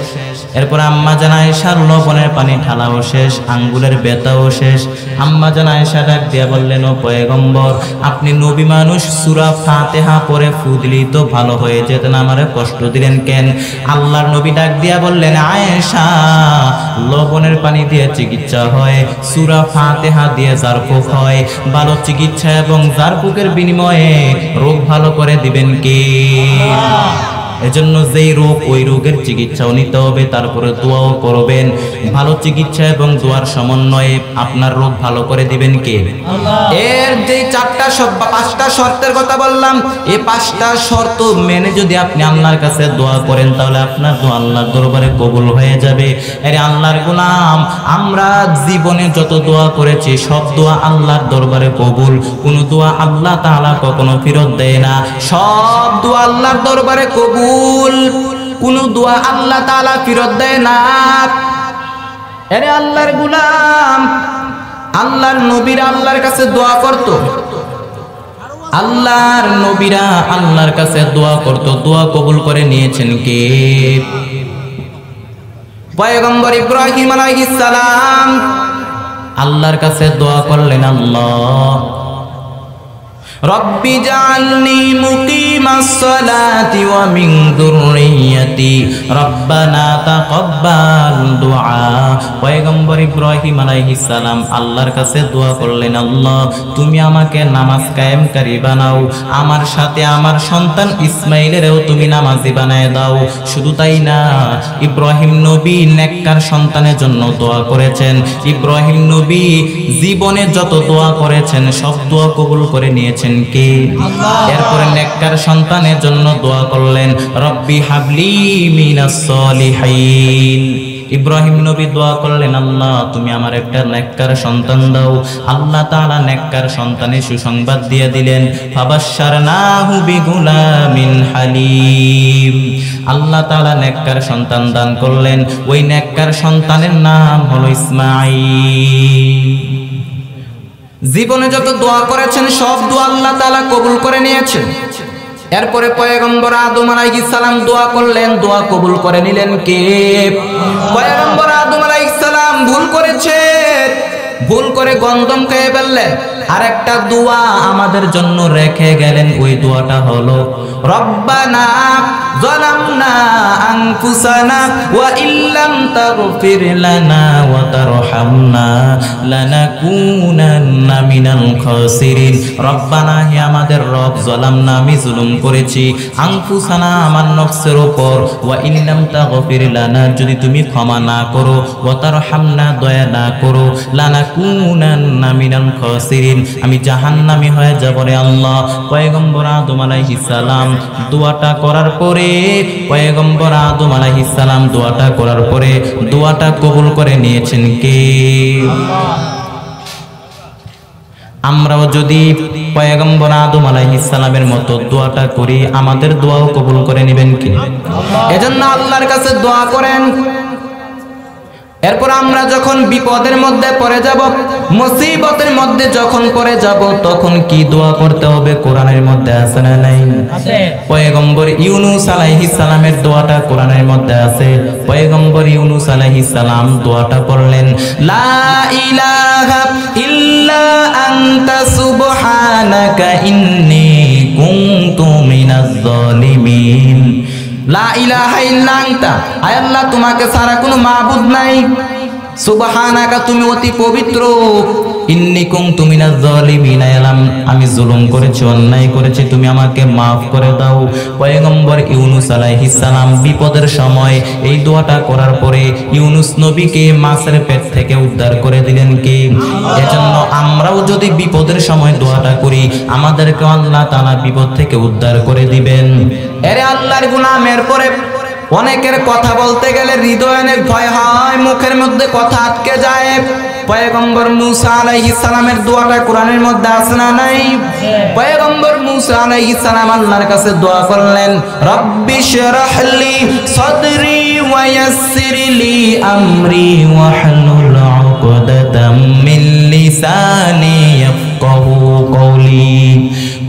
এরপর আম্মা জান আয়েশার লবণের পানি ঢালাও শেষ, আঙ্গুলের ব্যথাও শেষ। আম্মা জান আয়েশা ডাক দিয়া বললেন, ও পয়গম্বর, আপনি নবী মানুষ, সূরা ফাতিহা পড়ে ফু দিলেই তো ভালো হয়ে যেতেন, আমারে কষ্ট দিলেন কেন? আল্লাহর নবী ডাক দিয়া বললেন, আয়েশা লবণের পানি দিয়ে চিকিৎসা হয়, সূরা ফাতিহা দিয়ে জারফুক হয়। ভালো চিকিৎসা এবং জারফুকের বিনিময়ে রোগ ভালো করে দিবেন কে? এজন্য যেই রোগ, ওই রোগের চিকিৎসাও নিতে হবে, তারপরে দোয়াও করবেন। ভালো চিকিৎসা এবং দোয়ার সমন্বয়ে আপনার রোগ ভালো করে দিবেন কে? আল্লাহ। এর যে 5টা শর্তের কথা বললাম, এই 5টা শর্ত মেনে যদি আপনি আল্লাহর কাছে দোয়া করেন, তাহলে আপনার দোয়া আল্লাহর দরবারে কবুল হয়ে যাবে। আরে আল্লাহর গোলাম, আমরা জীবনে যত দোয়া করেছি, সব দোয়া আল্লাহর দরবারে কবুল। কোন দোয়া আল্লাহ তাআলা কখনো ফেরত দেয় না, সব দোয়া আল্লাহর দরবারে কবুল। কোন দোয়া আল্লাহ তাআলা ফেরত দেয় না। আরে আল্লাহর গোলাম, আল্লাহর নবীরা আল্লাহর কাছে দোয়া করত, আল্লাহর নবীরা আল্লাহর কাছে দোয়া করত, দোয়া কবুল করে নিয়েছেন কে? পয়গম্বর ইব্রাহিম আলাইহিস সালাম আল্লাহর কাছে দোয়া করলেন, আল্লাহ রব্বি জাআলনি মুকিমাস সালাতি ওয়া মিন যুররিয়্যাতি রব্বানা তাকাব্বাল দুআ। পয়গম্বর ইব্রাহিম আলাইহিস সালাম আল্লাহর কাছে দোয়া করলেন, আল্লাহ তুমি আমাকে নামাজ কায়েমকারী বানাও, আমার সাথে আমার সন্তান ইসমাইলেরও তুমি নামাজি বানায় দাও। শুধু তাই না, ইব্রাহিম নবী নেককার সন্তানের জন্য দোয়া করেছেন। ইব্রাহিম নবী জীবনে যত দোয়া করেছেন, সব দোয়া কবুল করে নিয়েছেন কে? আল্লাহ। এরপরে নেককার সন্তানের জন্য দোয়া করলেন, রব্বি হাবলি মিনাস সলিহিন। ইব্রাহিম নবী দোয়া করলেন, আল্লাহ তুমি আমার একটা নেককার সন্তান দাও। আল্লাহ তাআলা নেককার সন্তানের সুসংবাদ দিয়ে দিলেন, ফাবাশশারনাহু বিগুলামিন হালিম। আল্লাহ তাআলা নেককার সন্তান দান করলেন, ওই নেককার সন্তানের নাম হলো ইসমাঈল। জীবনে যত দোয়া করেছেন সব দোয়া আল্লাহ তাআলা কবুল করে নিয়েছেন। এরপরে পয়গম্বর আদম আলাইহিস সালাম দোয়া করলেন, দোয়া কবুল করে নিলেন কে? পয়গম্বর আদম আলাইহিস সালাম ভুল করেছেন, ভুল করে গন্ধম খেয়ে ফেললেন। আরেকটা দোয়া আমাদের জন্য রেখে গেলেন, ওই দোয়াটা হলো রব্বানা যালামনা আনফুসানা ওয়া ইল্লাম তাগফির লানা ওয়া তারহামনা লানাকুনান্না মিনাল খাসিরিন। রব্বানা, হে আমাদের রব, যালামনা, আমি জুলুম করেছি, আনফুসানা, আমার নফসের উপর, ওয়া ইল্লাম তাগফির লানা, যদি তুমি ক্ষমা না করো, ওয়া তারহামনা, দয়া না করো, লানাকুনান্না মিনাল খাসিরিন, আমি জাহান্নামী হয়ে যাব রে আল্লাহ। পয়গম্বর আদম আলাইহিস সালাম দোয়াটা করার পরে, পয়গম্বর আদম আলাইহিস সালাম দোয়াটা করার পরে দোয়াটা কবুল করে নিয়েছেন কে? আমরাও যদি পয়গম্বর আদম আলাইহিস সালামের মতো দোয়াটা করি, আমাদের দোয়াও কবুল করে নেবেন কি? এজন্য আল্লাহর কাছে দোয়া করেন। এরপর আমরা যখন বিপদের মধ্যে পড়ে যাব, মুসিবতের মধ্যে যখন পড়ে যাব, তখন কি দোয়া করতে হবে কোরআনের মধ্যে আছে না নাই? আছে। পয়গম্বর ইউনূস আলাইহিস সালামের দোয়াটা কোরআনের মধ্যে আছে। পয়গম্বর ইউনূস আলাইহিস সালাম দোয়াটা পড়লেন, লা ইলাহা ইল্লা আনতা সুবহানাকা ইন্নী কুনতু মিনাজ জালিমিন। লা ইলাহা ইল্লা আনতা, আয় আল্লাহ, তোমাকে ছাড়া কোনো মাবুদ নাই, সুবহানাকা, তুমি অতি পবিত্র, ইন্নী কুনতু মিনাজ জালিমিন, আমি জুলুম করেছি, অন্যায় করেছি, তুমি আমাকে maaf করে দাও। পয়গম্বর ইউনূস আলাইহিস সালাম বিপদের সময় এই দোয়াটা করার পরে ইউনূস নবীকে মাছের পেট থেকে উদ্ধার করে দিলেন কে? এজন্য আমরাও যদি বিপদের সময় দোয়াটা করি, আমাদেরকে আল্লাহ তাআলা বিপদ থেকে উদ্ধার করে দিবেন। এরে আল্লাহর গোলামের পরে অনেকের কথা বলতে গেলে হৃদয়ে অনেক ভয় হয়, মুখের মধ্যে কথা আটকে যায়। পয়গম্বর মূসা আলাইহিস সালামের দোয়াটা কোরআনের মধ্যে আছে না নাই? পয়গম্বর মূসা আলাইহিস সালাম আল্লাহর কাছে দোয়া করলেন, রব্বিশরাহলি সাদরি ওয়া ইয়াসসিরলি আমরি ওয়াহলুল উকদাতাম মিন লিসানি ইয়াফকাহু কওলি।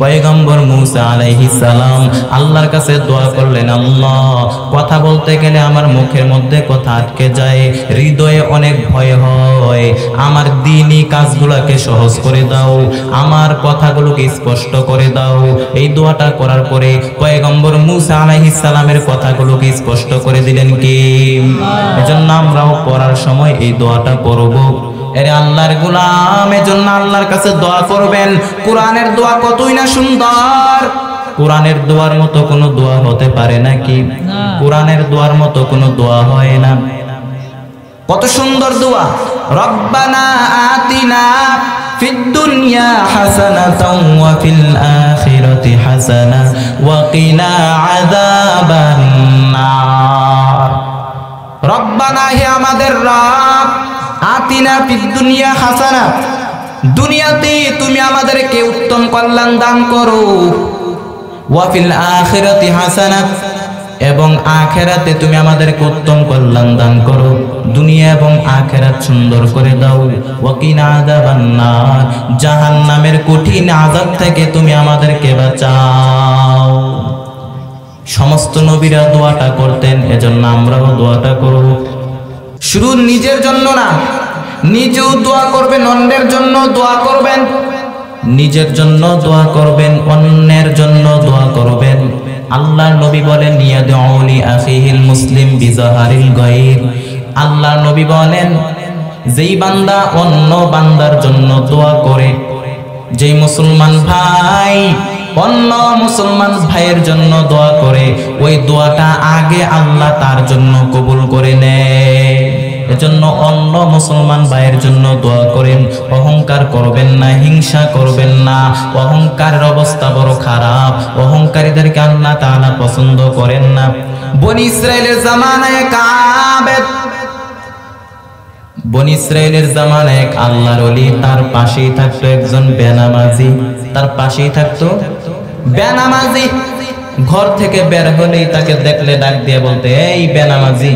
পয়গম্বর মূসা আলাইহিস সালাম আল্লাহর কাছে দোয়া করলেন, আল্লাহ, কথা বলতে গেলে আমার মুখের মধ্যে কথা আটকে যায়, হৃদয়ে অনেক ভয় হয়, আমার দ্বীনি কাজগুলোকে সহজ করে দাও, আমার কথাগুলোকে স্পষ্ট করে দাও। এই দোয়াটা করার পরে পয়গম্বর মূসা আলাইহিস সালামের কথাগুলোকে স্পষ্ট করে দিলেন কি? এজন্য আমরাও পড়ার সময় এই দোয়াটা পড়ব। এরে আল্লাহর গোলাম, এজন্য আল্লাহর কাছে দোয়া করবেন। কোরআনের দোয়া কতই না সুন্দর, কোরআনের দোয়ার মতো কোনো দোয়া হতে পারে নাকি? কোরআনের দোয়ার মতো কোনো দোয়া হয় না। কত সুন্দর দোয়া, রব্বানা আতিনা ফিদ দুনিয়া হাসানাতাও ওয়া ফিল আখিরাতি হাসানা ওয়া কিনা আযাবান নার। রব্বানা, হে আমাদের রব, আতিনা ফিদ দুনিয়া হাসানা, দুনিয়াতে তুমি আমাদেরকে উত্তম কল্যাণ দান করো, ওয়া ফিল আখিরাতি হাসানা, এবং আখিরাতে তুমি আমাদেরকে উত্তম কল্যাণ দান করো, দুনিয়া এবং আখিরাত সুন্দর করে দাও, ওয়া কিনা আযাবান নার, জাহান্নামের কঠিন আযাব থেকে তুমি আমাদেরকে বাঁচাও। সমস্ত নবীরা দোয়াটা করতেন, এজন্য আমরাও দোয়াটা করব। শুধু নিজের জন্য না, নিজেও দোয়া করবেন, অন্যের জন্য দোয়া করবেন, নিজের জন্য দোয়া করবেন, অন্যের জন্য দোয়া করবেন। আল্লাহর নবী বলেন, ইয়াদউলি আখিহিল মুসলিম বিজাহারিল গায়ব। আল্লাহর নবী বলেন, যেই বান্দা অন্য বান্দার জন্য দোয়া করে, যেই মুসলমান ভাই অন্য মুসলমান ভাইয়ের জন্য দোয়া করে, ওই দোয়াটা আগে আল্লাহ তার জন্য কবুল করে নেয়। এজন্য অন্য মুসলমান ভাইয়ের জন্য দোয়া করেন, অহংকার করবেন না, হিংসা করবেন না। অহংকারের অবস্থা বড় খারাপ, অহংকারীদেরকে আল্লাহ তাআলা পছন্দ করেন না। বনি ইসরাইলের জামানায় কাবেদ, বনি ইসরাইলের জামানায় এক আল্লাহর ওলি, তার পাশেই থাকতো একজন বেনামাজি, তার পাশেই থাকতো বেনামাজি। ঘর থেকে বের হলেই তাকে দেখলে ডাক দিয়ে বলতে, এই বেনামাজি।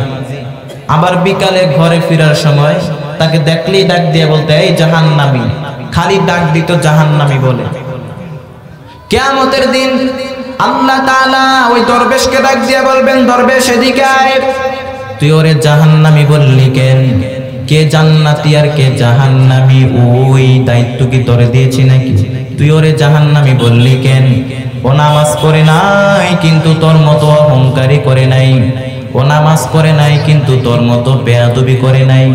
আবার বিকালে ঘরে ফেরার সময় তাকে দেখলেই ডাক দিয়ে বলতে, এই জাহান্নামী। খালি ডাক দিত জাহান্নামী বলে। কিয়ামতের দিন আল্লাহ তাআলা ওই দরবেশকে ডাক দিয়ে বলবেন, দরবেশ এদিকে আয়। তুই ওরে জাহান্নামী বললি কেন? কে জান্নাতি আর কে জাহান্নামী ওই দায়িত্ব কি তোরে দিয়েছি নাকি? তুই ওরে জাহান্নামী বললি কেন? ও নামাজ করে নাই কিন্তু তোর মতো অহংকারী করে নাই, ও নামাজ করে নাই কিন্তু তোর মতো বেয়াদবি করে নাই।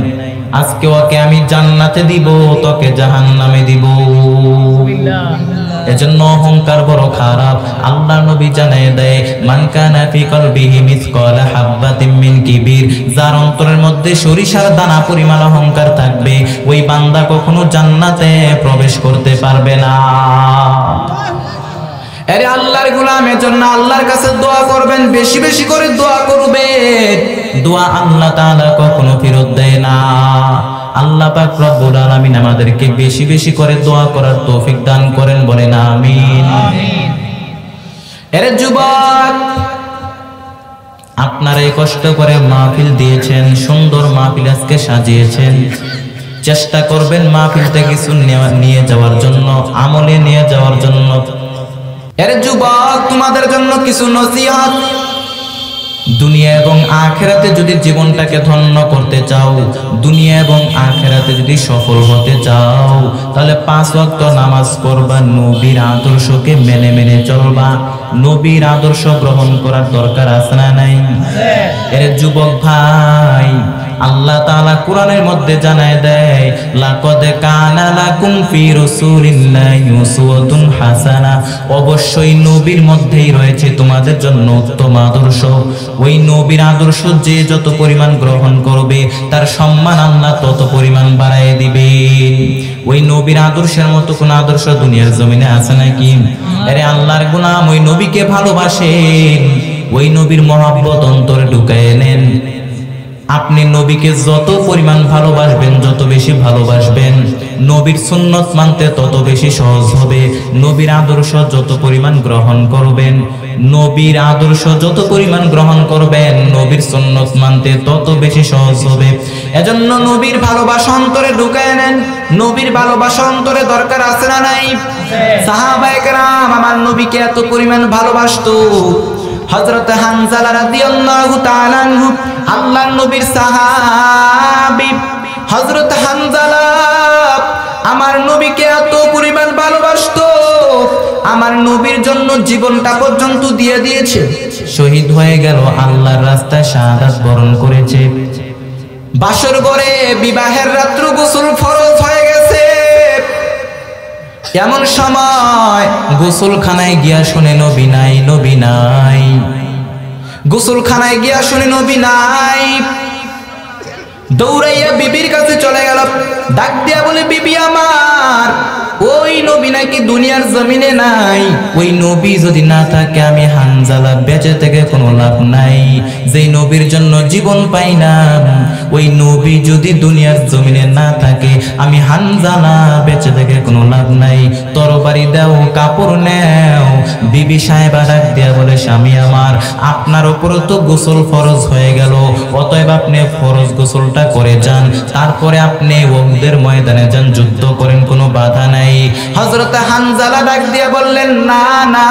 আজকে ওকে আমি জান্নাতে দিব, তোকে জাহান্নামে দিব। এজন্য অহংকার বড় খারাপ। আল্লাহ নবী জানায় দেয়, মান কানা ফি কলবিহি মিসকালা হাববাতিন মিন কিবির, যার অন্তরের মধ্যে সরিষার দানা পরিমাণ অহংকার থাকবে, ওই বান্দা কখনো জান্নাতে প্রবেশ করতে পারবে না। আরে আল্লাহর গোলামের জন্য আল্লাহর কাছে দোয়া করবেন, বেশি বেশি করে দোয়া করবেন। দোয়া আল্লাহ তাআলা কখনো ফেরত দেয় না। আল্লাহ পাক রব্বুল আলামিন আমাদেরকে বেশি বেশি করে দোয়া করার তৌফিক দান করেন, বলেন আমিন। এর যুবক, আপনারা এই কষ্ট করে মাহফিল দিয়েছেন, সুন্দর মাহফিল আজকে সাজিয়েছেন। চেষ্টা করবেন মাহফিলতে কিছু নিয়ে যাওয়ার জন্য, আমলে নিয়ে যাওয়ার জন্য। এর যুবক, তোমাদের জন্য কিছু নসিহত। দুনিয়া এবং আখিরাতে যদি জীবনটাকে ধন্য করতে চাও, দুনিয়া এবং আখিরাতে যদি সফল হতে চাও, তাহলে 5 ওয়াক্ত নামাজ পড়বা, নবীর আদর্শকে মেনে মেনে চলবা। নবীর আদর্শ গ্রহণ করার দরকার আছে না নাই? এর যুবক ভাই, আল্লাহ তাআলা কোরআনের মধ্যে জানায় দেয়, লাকাদ কানা লাকুম ফি রাসূলিল্লাহি উসওয়াতুন হাসানাহ, অবশ্যই নবীর মধ্যেই রয়েছে তোমাদের জন্য উত্তম আদর্শ। ওই নবীর আদর্শ যে যত পরিমাণ গ্রহণ করবে, তার সম্মান আল্লাহ তত পরিমাণ বাড়ায় দিবেন। ওই নবীর আদর্শের মতো কোন আদর্শ দুনিয়ার জমিনে আছে নাকি? আরে আল্লাহর গোলাম ওই নবীকে ভালোবাসেন, ওই নবীর মহব্বত অন্তরে ঢুকায় নেন। আপনি নবীকে যত পরিমাণ ভালোবাসবেন, যত বেশি ভালোবাসবেন, নবীর সুন্নত মানতে তত বেশি সহজ হবে। নবীর আদর্শ যত পরিমাণ গ্রহণ করবেন, নবীর আদর্শ যত পরিমাণ গ্রহণ করবেন, নবীর সুন্নত মানতে তত বেশি সহজ হবে। এজন্য নবীর ভালোবাসা অন্তরে ঢুকায় নেন। নবীর ভালোবাসা অন্তরে দরকার আছে না নাই? সাহাবায়ে কেরাম আমার নবীকে এত পরিমাণ ভালোবাসতো। হযরত হানজালা রাদিয়াল্লাহু তাআলা আনহু, আল্লাহর নবীর সাহাবী হযরত হানজালা আমার নবীকে এত পরিমাণ ভালোবাসতো, আমার নবীর জন্য জীবনটা পর্যন্ত দিয়ে দিয়েছে। শহীদ হয়ে গেল, আল্লাহর রাস্তায় শাহাদাত বরণ করেছে। বাসর ঘরে বিবাহের রাত্র গোসল ফরজ হয়ে গেছে। এমন সময় গোসলখানায় গিয়া শুনে নবী নাই, নবী নাই। গোসলখানায় গিয়া শুনে নবী নাই, দৌড়াইয়া বিবির কাছে চলে গেল। ডাক দিয়া বলে, বিবি আমার, ওই নবী নাকি দুনিয়ার জমিনে নাই। ওই নবী যদি না থাকে, আমি হানজালা বেঁচে থেকে কোনো লাভ নাই। যেই নবীর জন্য জীবন পাইলাম, ওই নবী যদি দুনিয়ার জমিনে না থাকে, আমি হানজালা বেঁচে থেকে কোনো লাভ নাই। তরবারি দাও, কাপড় নেও। বিবি সাহেবা ডাক দিয়া বলে, স্বামী আমার, আপনার উপর তো গোসল ফরজ হয়ে গেল, অতএব আপনি ফরজ গোসলটা করে যান, তারপরে আপনি উহুদের ময়দানে যান, যুদ্ধ করেন, কোনো বাধা নাই। হযরত হানজালা ডাক দিয়া বললেন, না না,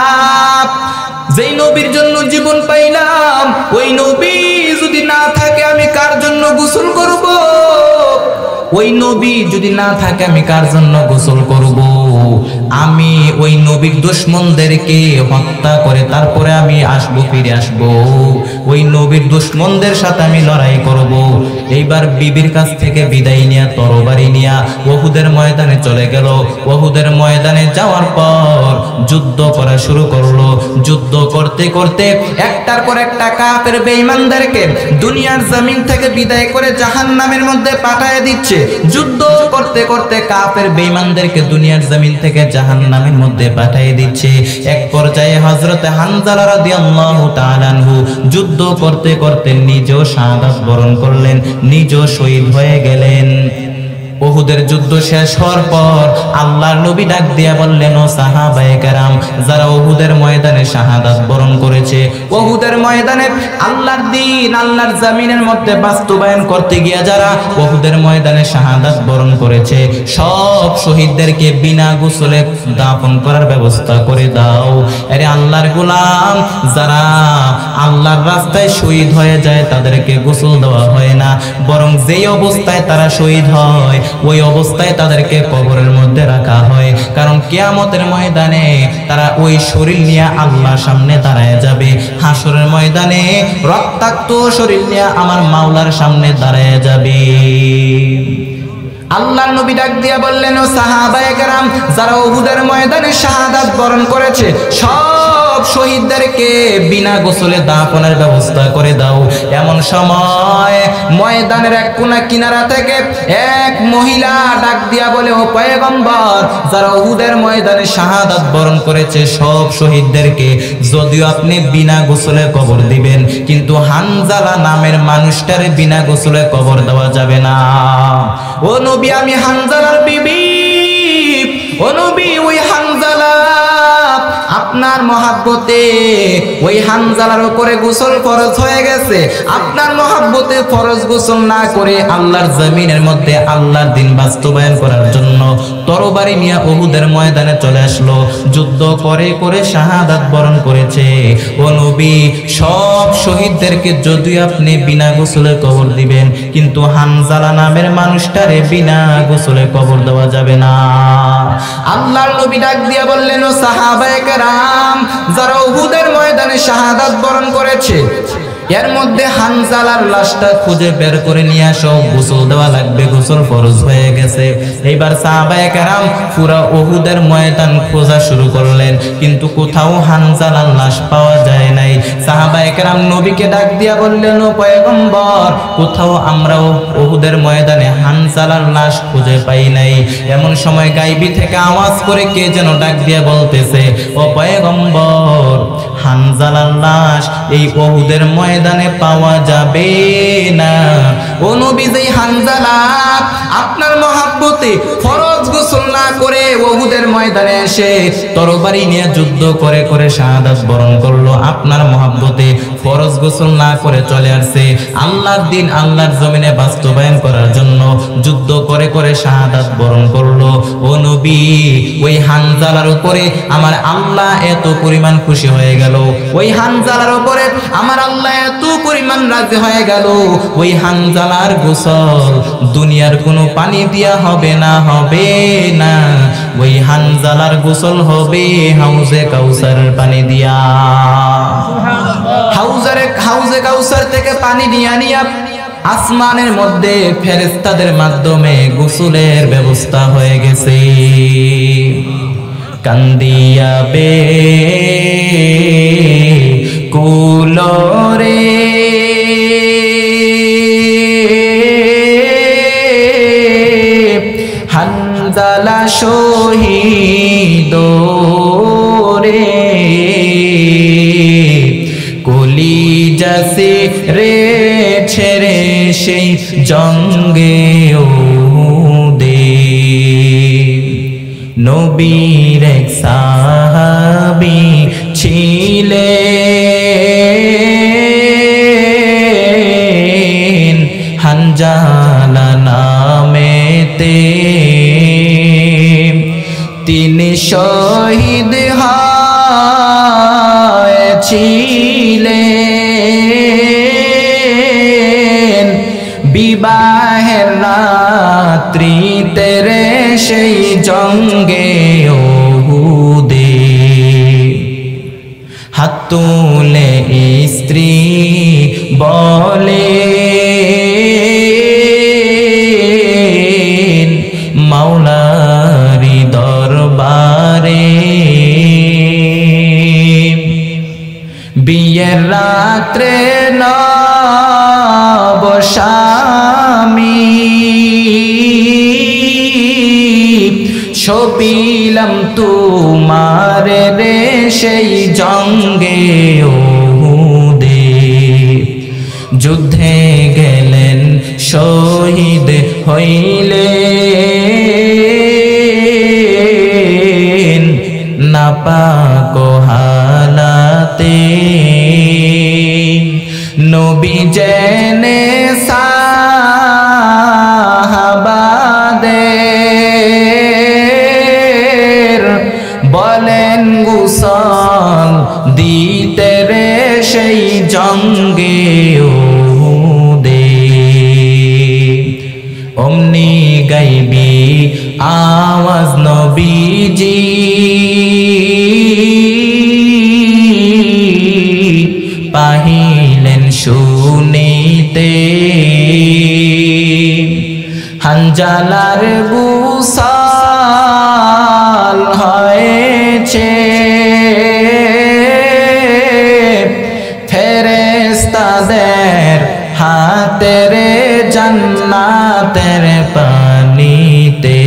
যেই নবীর জন্য জীবন পাইলাম, ওই নবী যদি না থাকে, আমি কার জন্য গোসল করব? ওই নবী যদি না থাকে, আমি কার জন্য গোসল করব? আমি ওই নবীর দুশমনদেরকে হত্যা করে তারপরে আমি আসব, ফিরে আসব। ওই নবীর দুশমনদের সাথে আমি লড়াই করব। এইবার বিবির কাছ থেকে বিদায় নিয়ে তরবারি নিয়ে উহুদের ময়দানে চলে গেল। উহুদের ময়দানে যাওয়ার পর যুদ্ধ করা শুরু করলো। যুদ্ধ করতে করতে একটার পর একটা কাফের বেঈমানদেরকে দুনিয়ার জমিন থেকে বিদায় করে জাহান্নামের মধ্যে পাঠিয়ে দিচ্ছে। যুদ্ধ করতে করতে কাফের বেঈমানদেরকে দুনিয়ার জমিন থেকে জাহান্নামের মধ্যে পাঠিয়ে দিচ্ছে। এক পর্যায়ে হযরত হানজালা রাদিয়াল্লাহু তাআলা আনহু যুদ্ধ করতে করতে নিজেও শাহাদাত বরণ করলেন, নিজেও শহীদ হয়ে গেলেন। উহুদের যুদ্ধ শেষ হওয়ার পর আল্লাহর নবী ডাক দিয়া বললেন, ও সাহাবায়ে কেরাম, যারা উহুদের ময়দানে শাহাদাত বরণ করেছে, উহুদের ময়দানে আল্লাহর দ্বীন আল্লাহর জমিনের মধ্যে বাস্তবায়ন করতে গিয়া যারা উহুদের ময়দানে শাহাদাত বরণ করেছে, সব শহীদদেরকে বিনা গোসলে দাফন করার ব্যবস্থা করে দাও। আরে আল্লাহর গোলাম, যারা আল্লাহর রাস্তায় শহীদ হয়ে যায় তাদেরকে গোসল দেওয়া হয় না, বরং যেই অবস্থায় তারা শহীদ হয় ওই অবস্থায় তাদেরকে কবরের মধ্যে রাখা হয়। কারণ কিয়ামতের ময়দানে তারা ওই শরীর নিয়ে আল্লাহর সামনে দাঁড়ায় যাবে। হাসরের ময়দানে রক্তাক্ত শরীর নিয়ে আমার মাওলার সামনে দাঁড়ায় যাবে। আল্লাহর নবী ডাক দিয়া বললেন, ও সাহাবায়ে কেরাম, যারা উহুদের ময়দানে শাহাদাত বরণ করেছে সব শহীদদেরকে বিনা গোসলে দাফনের ব্যবস্থা করে দাও। এমন সময় ময়দানের এক কোনা কিনারা থেকে এক মহিলা ডাক দিয়া বলে, ও পয়গম্বর, যারা উহুদের ময়দানে শাহাদাত বরণ করেছে সব শহীদদেরকে যদিও আপনি বিনা গোসলে কবর দিবেন, কিন্তু হানজালা নামের মানুষটারে বিনা গোসলে কবর দেওয়া যাবে না। ও নবী, আমি হানজালার বিবি। ও নবী, ওই হানজালা আপনার মহাব্বতে ওই হানজালার উপরে গোসল ফরজ হয়ে গেছে। আপনার মহাব্বতে ফরজ গোসল না করে আল্লাহর জমিনের মধ্যে আল্লাহর দ্বীন বাস্তবায়ন করার জন্য তরবারি নিয়ে উহুদের ময়দানে চলে আসলো। যুদ্ধ করে করে শাহাদাত বরণ করেছে। ও নবী, সব শহীদদেরকে যদিও আপনি বিনা গোসলে কবর দিবেন, কিন্তু হানজালা নামের মানুষটারে বিনা গোসলে কবর দেওয়া যাবে না। আল্লাহর নবী ডাক দিয়া বললেন, ও সাহাবায়ে কেরাম, যারা উহুদের ময়দানে শাহাদাত বরণ করেছে এর মধ্যে হানজালার লাশটা খুঁজে বের করে নিয়ে আসো, গোসল দেওয়া লাগবে, গোসল ফরজ হয়ে গেছে। এইবার সাহাবায়ে কেরাম পুরা উহুদের ময়দান খোঁজা শুরু করলেন, কিন্তু কোথাও হানজালার লাশ পাওয়া যায় নাই। সাহাবায়ে কেরাম নবীকে ডাক দিয়া বললেন, ও পয়গম্বর, কোথাও আমরাও উহুদের ময়দানে হানজালার লাশ খুঁজে পাই নাই। এমন সময় গায়বী থেকে আওয়াজ করে কে যেন ডাক দিয়া বলতেছে, ও পয়গম্বর, হানজালার লাশ এই উহুদের ময়দানে পাওয়া যাবে না। ও নবী, যেই হানজালা আপনার মহাব্বতে ফরজ গোসল না করে উহুদের ময়দানে এসে তরবারি নিয়ে যুদ্ধ করে করে শাহাদাত বরণ করলো, আপনার মহাব্বতে ফরজ গোসল না করে চলে আসছে আল্লাহর দ্বীন আল্লাহর জমিনে বাস্তবায়ন করার জন্য, যুদ্ধ করে করে শাহাদাত বরণ করলো। ও নবী, ওই হানজালার উপরে আমার আল্লাহ এত পরিমাণ খুশি হয়ে গেল, ওই হানজালার উপরে আমার আল্লাহ এত পরিমাণ রাজি হয়ে গেল, ওই হানজালার গোসল দুনিয়ার কোনো পানি দিয়া হবে না, হবে না। ওই হানজালার গোসল হবে হাউজে কাউসারের পানি দিয়া। হাউজে কাউসার থেকে পানি নিয়ে নিয়া আসমানের মধ্যে ফেরেশতাদের মাধ্যমে গোসলের ব্যবস্থা হয়ে গেছে। কান্দিয়া বে কুলরে হানজালা শহীদ রে, কলিজা সে রে ছেড়ে সেই জঙ্গে উহুদে। নবীর এক সাহাবী ছিলেন হানজালা নামেতে, তিনি শহীদ হয়েছিলেন বিবাহের রাত্রিতে রে সেই জঙ্গে উহুদে। হাত তুলে স্ত্রী বলে, মাওলারি দরবারে বিয়ের রাত্রে নবস্বামী ছপিলাম তোমার রে সেই জঙ্গে উহুদে। যুদ্ধে গেলেন শহীদ হইলে পাক হালাতে নবী জেনে সাহাবাদের বলেন গোসল দিতে রে সেই জঙ্গে অমনি গাইবি আওয়াজ নবীজি পাহিলেন শুনিতে হানজালার গোসল হয়েছে ফেরেশতাদের হাতের জান্নাতের পানিতে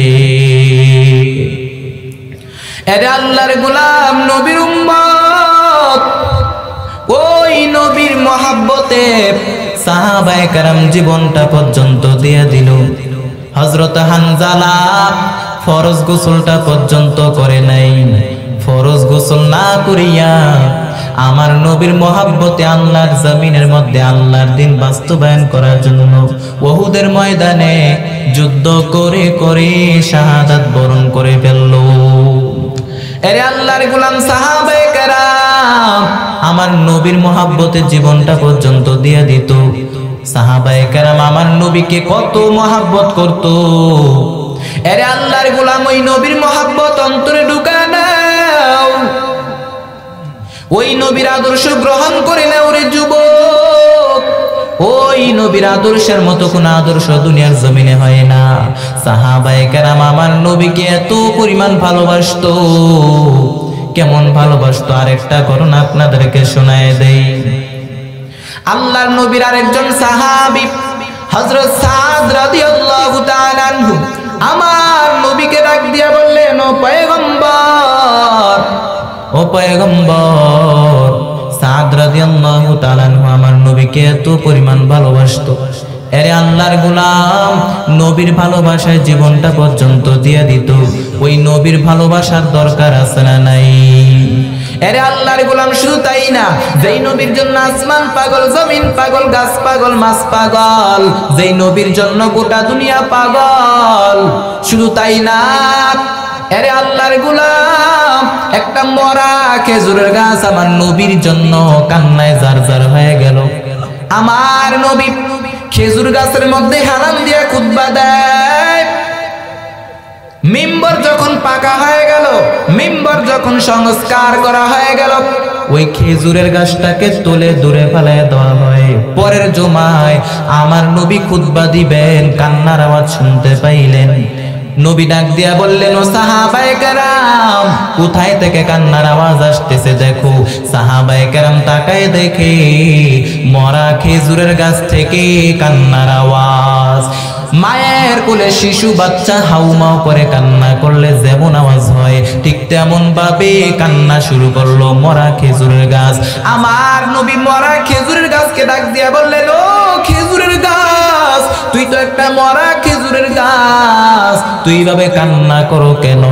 এরে আল্লাহর গোলাম নবীর উম্মত ওই নবীর মহব্বতে সাহাবায়ে কেরাম জীবনটা পর্যন্ত দিয়ে দিল। হযরত হানজালা ফরজ গোসলটা পর্যন্ত করে নাই। ফরজ গোসল না করিয়া আমার নবীর মহব্বতে আল্লাহর জমিনের মধ্যে আল্লাহর দিন বাস্তবায়ন করার জন্য উহুদের ময়দানে যুদ্ধ করে করে শাহাদাত বরণ করে ফেলল। এরে আল্লাহর গোলাম সাহাবায়ে কেরাম আমার নবীর মহব্বতে জীবনটা পর্যন্ত দিয়ে দিত। সাহাবায়ে কেরাম আমার নবীকে কত মহব্বত করত। এরে আল্লাহর গোলাম ওই নবীর মহব্বত অন্তরে ঢুকায় নাও, ওই নবীর আদর্শ গ্রহণ করে নাও রে যুবক। ওই নবীর আদর্শের মতো কোন আদর্শ দুনিয়ার জমিনে হয় না। সাহাবায়ে কেরাম আমার নবীকে এত পরিমাণ ভালোবাসতো, কেমন ভালোবাসতো আরেকটা ঘটনা আপনাদেরকে শোনায় দেই। আল্লাহর নবীর আরেকজন সাহাবী হযরত সাদ রাদিয়াল্লাহু তাআলা আনহু আমার নবীকে ডাক দিয়া বললেন, ও পয়গম্বর, ও পয়গম্বর। সাদ রাদিয়াল্লাহু তাআলা আনহু আমার নবীকে এত পরিমাণ ভালোবাসতো। এরে আল্লাহর গোলাম নবীর ভালোবাসায় জীবনটা পর্যন্ত দিয়ে দিত। ওই নবীর ভালোবাসার দরকার আছে না নাই? এরে আল্লাহর গোলাম শুধু তাই না, যেই নবীর জন্য আসমান পাগল, জমিন পাগল, গাছ পাগল, মাছ পাগল, যেই নবীর জন্য গোটা দুনিয়া পাগল, শুধু তাই না, এরে আল্লাহর গোলাম একটা মরা খেজুরের গাছ আমার নবীর জন্য কান্নায় জারজার হয়ে গেল। আমার নবী খেজুর গাছের মধ্যে হেলান দিয়ে খুতবা দেয়। মিম্বর যখন পাকা হয়ে গেল, মিম্বর যখন সংস্কার করা হয়ে গেল, ওই খেজুরের গাছটাকে তুলে দূরে ফেলায় দেওয়া হয়। পরের জমায় আমার নবী খুতবা দিবেন, কান্নার আওয়াজ শুনতে পাইলেন। নবী ডাক দিয়া বললেন, ও সাহাবায়ে কেরাম কোথায় থেকে কান্নার আওয়াজ আসতেছে দেখো। সাহাবায়ে কেরাম তাকায় দেখে মরা খেজুরের গাছ থেকে কান্নার আওয়াজ। মায়ের কোলে শিশু বাচ্চা হাউমাউ করে কান্না করলে যেমন আওয়াজ হয়, ঠিক তেমন ভাবে কান্না শুরু করলো মরা খেজুরের গাছ। আমার নবী মরা খেজুরের গাছকে ডাক দিয়া বললেন, ও খেজুরের গাছ, তুই তো একটা মরা খেজুরের গাছ, তুই ভাবে কান্না করো কেন?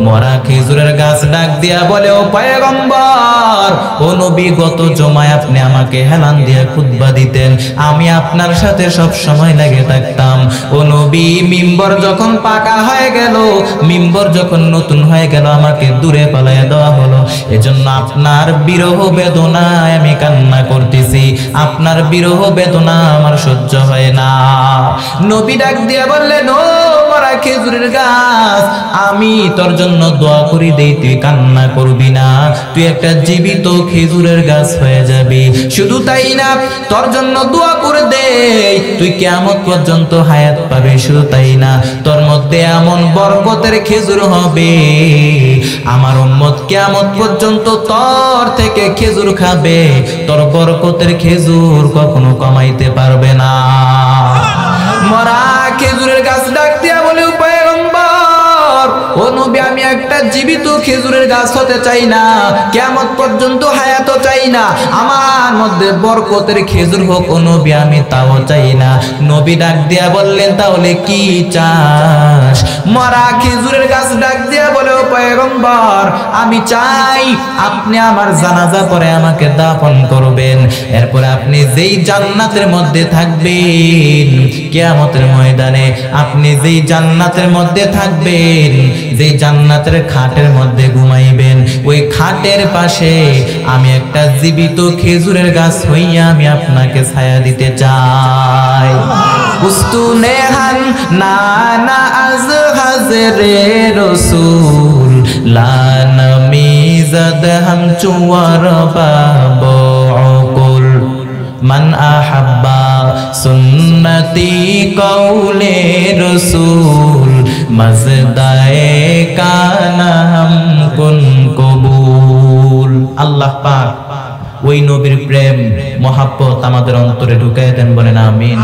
মরা খেজুরের গাছ ডাক দিয়া বলে, ও পয়গম্বর, ও নবী গত জমায় আপনি আমাকে হেলান দিয়ে খুতবা দিতেন, আমি আপনার সাথে সব সময় লেগে থাকতাম। ও নবী মিম্বর যখন পাকা হয়ে গেল, মিম্বর যখন নতুন হয়ে গেল, আমাকে দূরে পালাইয়া দেওয়া হলো। এজন্য আপনার বিরহ বেদনায় আমি কান্না করতেছি, আপনার বিরহ বেদনা আমার সহ্য হয় না। নবী ডাক দিয়া বললেন, ও মরা খেজুরের গাছ, আমি তোর জন্য দোয়া করি দেই, তুই কান্না করবি না, তুই একটা জীবিত খেজুরের গাছ হয়ে যাবি। শুধু তাই না, তোর জন্য দোয়া করে দেই, তুই কিয়ামত পর্যন্ত হায়াত পাবে। শুধু তাই না, তোর মধ্যে এমন বরকতের খেজুর হবে, আমার উম্মত কিয়ামত পর্যন্ত তোর থেকে খেজুর খাবে, তোর বরকতের খেজুর কখনো কমাইতে পারবে না। মরা খেজুরের গাছ ডাক দিয়া বলে, পয়গম্বর, ও নবী আমি একটা জীবিত খেজুরের গাছ হতে চাই না, কিয়ামত পর্যন্ত হায়াতও চাই না, আমার মধ্যে বরকতের খেজুর হোক ও নবী আমি তাও চাই না। নবী ডাক দিয়া বললেন তাহলে কি চাস? মরা খেজুরের গাছ ডাক দিয়া বলে ও পয়গম্বর আমি চাই আপনি আমার জানাজা পরে আমাকে দাফন করবেন, এরপরে আপনি যেই জান্নাতের মধ্যে থাকবেন কিয়ামতের ময়দানে, আপনি যেই জান্নাতের মধ্যে থাকবেন, যেই জান্নাতের খাটের মধ্যে ঘুমাইবেন, ওই খাটের পাশে আমি একটা জীবিত খেজুরের গাছ হইয়া আমি আপনাকে ছায়া দিতে চাই। উস্তুনে হান না না আজ হাজরে রসুল লান মিজাদ হাম চুয়ার বাবুল মান আহাব্বা সুন্নতি কৌলে রসুল মজদায়ে কানা হাম কুন কবুল। আল্লাহ পাক ওই নবীর প্রেম মহাব্বত আমাদের অন্তরে ঢুকাই দেন, বলেন আমিন।